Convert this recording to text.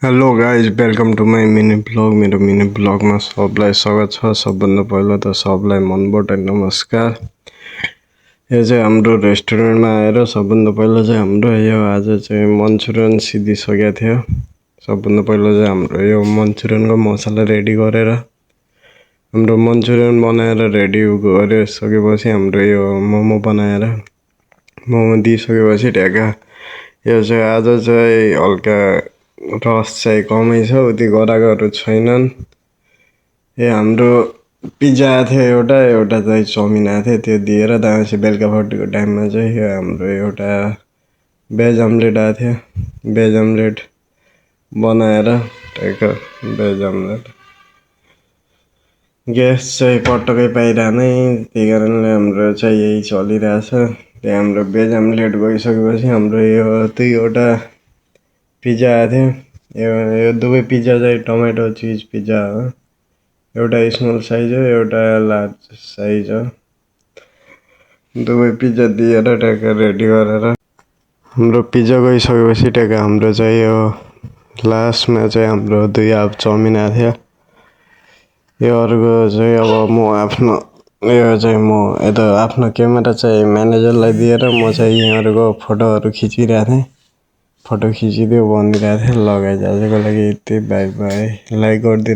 Hello guys welcome to my mini blog. मेरो mini ब्लगमा सबलाई स्वागत छ। सबभन्दा पहिला त सबलाई मनबाट नमस्कार। यो चाहिँ हाम्रो रेस्टुरेन्टमा आएर सबभन्दा पहिला चाहिँ हाम्रो यो आज चाहिँ मन्चुरियन सिद्धिसकेको थियो। सबभन्दा पहिला चाहिँ हाम्रो यो मन्चुरियनको मसला रेडी गरेर हाम्रो मन्चुरियन बनाएर रेडी गरिसकेपछि हाम्रो यो मोमो बनाएर मोमो दिइसकेपछि ढ्याका यो चाहिँ आज चाहिँ हल्का रस चाहिँ कमै छ, उति गरागहरू छैनन्। हाम्रो पिज्जा आएको थियो एउटा चाहिँ चाउमिन आएको थियो, त्यो दिएर त्यहाँपछि बेलुकापट्टिको टाइममा चाहिँ यो हाम्रो एउटा भेज अम्लेट आएको थियो। भेज अम्लेट बनाएर टक्क भेज अम्लेट ग्यास चाहिँ पटक्कै पाइरहनै, त्यही कारणले हाम्रो चाहिँ यही चलिरहेछ। त्यहाँ हाम्रो भेज अम्लेट गइसकेपछि हाम्रो यो दुईवटा पिज्जा आएको थियो। यो दुवै पिज्जा चाहिँ टमेटो चिज पिज्जा हो। एउटा स्मल साइज हो, एउटा लार्ज साइज हो। दुवै पिज्जा दिएर टक्क रेडी गरेर हाम्रो पिज्जा गइसकेपछि टक्क हाम्रो चाहिँ यो लास्टमा चाहिँ हाम्रो 2 हाफ चाउमिन आएको थियो। यो अर्को चाहिँ अब म आफ्नो यता आफ्नो क्यामेरा चाहिँ म्यानेजरलाई दिएर म चाहिँ यिनीहरूको फोटोहरू खिचिरहेको थिएँ। फोटो खिचिदियो भनिरहेको थिएँ। ल गाइज आजको लागि यति, बाई बाई। लाइक गरिदिनु।